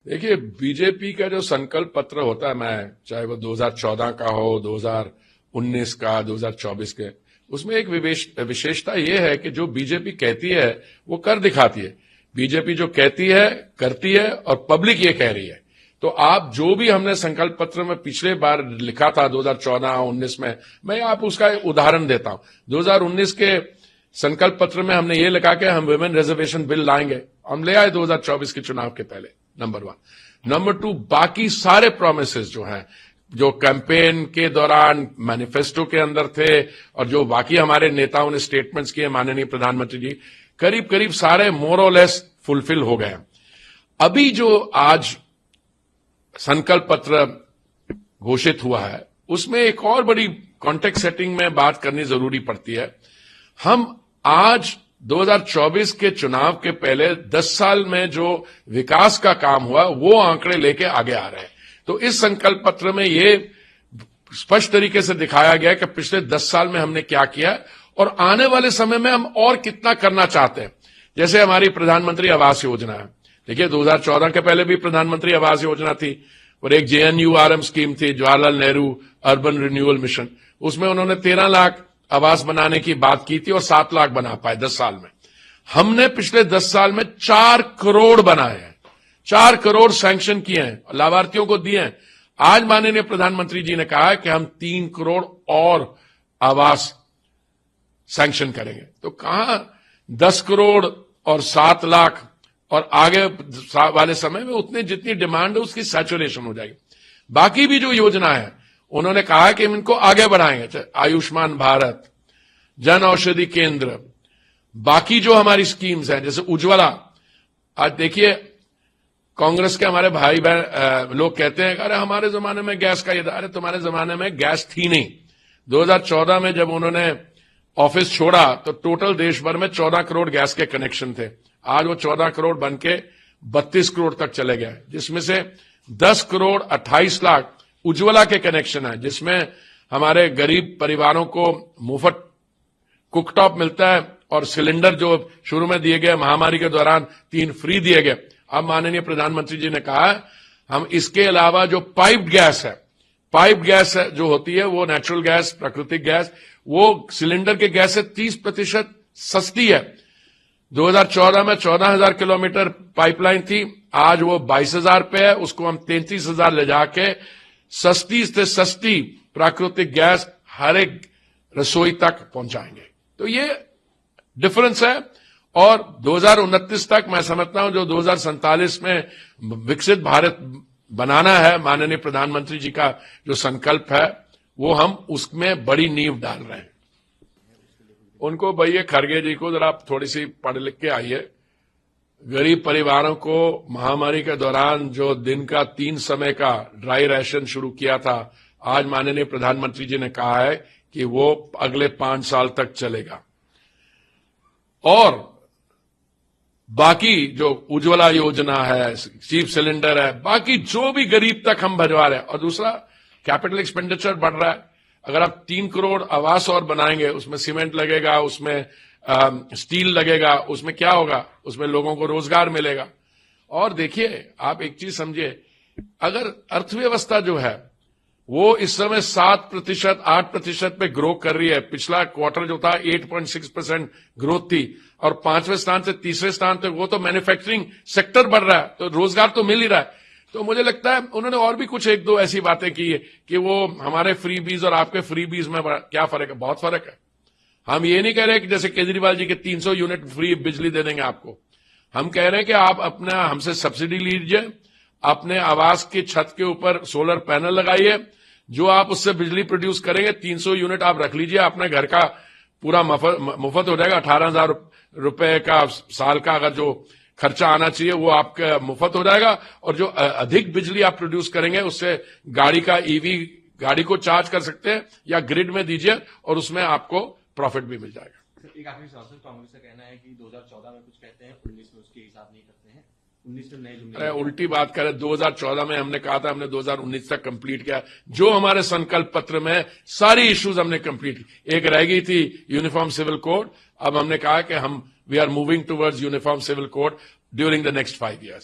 देखिए, बीजेपी का जो संकल्प पत्र होता है, मैं चाहे वो 2014 का हो, 2019 का, 2024 के, उसमें एक विशेषता ये है कि जो बीजेपी कहती है वो कर दिखाती है। बीजेपी जो कहती है करती है और पब्लिक ये कह रही है। तो आप जो भी हमने संकल्प पत्र में पिछले बार लिखा था 2014-19 में, मैं आप उसका एक उदाहरण देता हूं। 2019 के संकल्प पत्र में हमने ये लिखा कि हम वुमेन रिजर्वेशन बिल लाएंगे, हम ले आए 2024 के चुनाव के पहले, नंबर 1। नंबर 2, बाकी सारे प्रोमिसेस जो हैं, जो कैंपेन के दौरान मैनिफेस्टो के अंदर थे और जो बाकी हमारे नेताओं ने स्टेटमेंट्स किए, माननीय प्रधानमंत्री जी, करीब करीब सारे मोर और लेस फुलफिल हो गए। अभी जो आज संकल्प पत्र घोषित हुआ है, उसमें एक और बड़ी कॉन्टेक्स्ट सेटिंग में बात करनी जरूरी पड़ती है। हम आज 2024 के चुनाव के पहले 10 साल में जो विकास का काम हुआ वो आंकड़े लेके आगे आ रहे हैं। तो इस संकल्प पत्र में ये स्पष्ट तरीके से दिखाया गया कि पिछले 10 साल में हमने क्या किया और आने वाले समय में हम और कितना करना चाहते हैं। जैसे हमारी प्रधानमंत्री आवास योजना है। देखिए, 2014 के पहले भी प्रधानमंत्री आवास योजना थी और एक JNURM स्कीम थी, Jawaharlal Nehru urban renewal mission. उसमें उन्होंने 13 लाख आवास बनाने की बात की थी और 7 लाख बना पाए 10 साल में। हमने पिछले 10 साल में 4 करोड़ बनाए हैं, 4 करोड़ सैंक्शन किए हैं, लाभार्थियों को दिए हैं। आज माननीय प्रधानमंत्री जी ने कहा है कि हम 3 करोड़ और आवास सैंक्शन करेंगे। तो कहां 10 करोड़ और 7 लाख और आगे वाले समय में उतनी जितनी डिमांड है उसकी सैचुरेशन हो जाएगी। बाकी भी जो योजना है उन्होंने कहा कि हम इनको आगे बढ़ाएंगे, आयुष्मान भारत, जन औषधि केंद्र, बाकी जो हमारी स्कीम्स हैं जैसे उज्ज्वला। आज देखिए, कांग्रेस के हमारे भाई बहन लोग कहते हैं अरे हमारे जमाने में गैस का ये था। अरे तुम्हारे जमाने में गैस थी नहीं। 2014 में जब उन्होंने ऑफिस छोड़ा तो टोटल देश भर में 14 करोड़ गैस के कनेक्शन थे। आज वो 14 करोड़ बन के 32 करोड़ तक चले गए, जिसमें से 10 करोड़ 28 लाख उज्ज्वला के कनेक्शन है, जिसमें हमारे गरीब परिवारों को मुफ्त कुकटॉप मिलता है और सिलेंडर जो शुरू में दिए गए महामारी के दौरान 3 फ्री दिए गए। अब माननीय प्रधानमंत्री जी ने कहा हम इसके अलावा जो पाइप्ड गैस है जो होती है, वो नेचुरल गैस, प्राकृतिक गैस, वो सिलेंडर के गैस से 30% सस्ती है। 2014 में 14,000 किलोमीटर पाइपलाइन थी, आज वो 22,000 पे है। उसको हम 33,000 ले जाके सस्ती से सस्ती प्राकृतिक गैस हर एक रसोई तक पहुंचाएंगे। तो ये डिफरेंस है। और 2029 तक मैं समझता हूं जो 2047 में विकसित भारत बनाना है, माननीय प्रधानमंत्री जी का जो संकल्प है, वो हम उसमें बड़ी नींव डाल रहे हैं। उनको भैया खड़गे जी को जरा आप थोड़ी सी पढ़ लिख के आइए। गरीब परिवारों को महामारी के दौरान जो दिन का 3 समय का ड्राई राशन शुरू किया था, आज माननीय प्रधानमंत्री जी ने कहा है कि वो अगले 5 साल तक चलेगा। और बाकी जो उज्ज्वला योजना है, चीप सिलेंडर है, बाकी जो भी गरीब तक हम भिजवा रहे हैं। और दूसरा, कैपिटल एक्सपेंडिचर बढ़ रहा है। अगर आप 3 करोड़ आवास और बनाएंगे, उसमें सीमेंट लगेगा, उसमें स्टील लगेगा, उसमें क्या होगा, उसमें लोगों को रोजगार मिलेगा। और देखिए, आप एक चीज समझिए, अगर अर्थव्यवस्था जो है वो इस समय 7%, 8% पे ग्रो कर रही है। पिछला क्वार्टर जो था 8.6% ग्रोथ थी और 5वें स्थान से 3रे स्थान तक, वो तो मैन्युफैक्चरिंग सेक्टर बढ़ रहा है, तो रोजगार तो मिल ही रहा है। तो मुझे लगता है उन्होंने और भी कुछ 1-2 ऐसी बातें की है कि वो हमारे फ्रीबीज और आपके फ्रीबीज में क्या फर्क है। बहुत फर्क है। हम ये नहीं कह रहे कि जैसे केजरीवाल जी के 300 यूनिट फ्री बिजली दे देंगे आपको। हम कह रहे हैं कि आप अपना हमसे सब्सिडी लीजिए, अपने आवास की छत के ऊपर सोलर पैनल लगाइए, जो आप उससे बिजली प्रोड्यूस करेंगे 300 यूनिट आप रख लीजिए, अपने घर का पूरा मुफ्त हो जाएगा। 18,000 रुपए का साल का अगर जो खर्चा आना चाहिए वो आपका मुफ्त हो जाएगा। और जो अधिक बिजली आप प्रोड्यूस करेंगे उससे गाड़ी का EV गाड़ी को चार्ज कर सकते हैं या ग्रिड में दीजिए और उसमें आपको प्रॉफिट भी मिल जाएगा। एक आखिरी सवाल, कांग्रेस का कहना है कि 2014 में कुछ कहते हैं, 19 में उसके हिसाब नहीं करते हैं, 19 में नए जुमले। उल्टी बात करें, 2014 में हमने कहा था, हमने 2019 तक कंप्लीट किया। जो हमारे संकल्प पत्र में सारी इश्यूज हमने कंप्लीट की। एक रह गई थी यूनिफॉर्म सिविल कोड। अब हमने कहा कि हम we are moving towards uniform civil code during the next 5 years.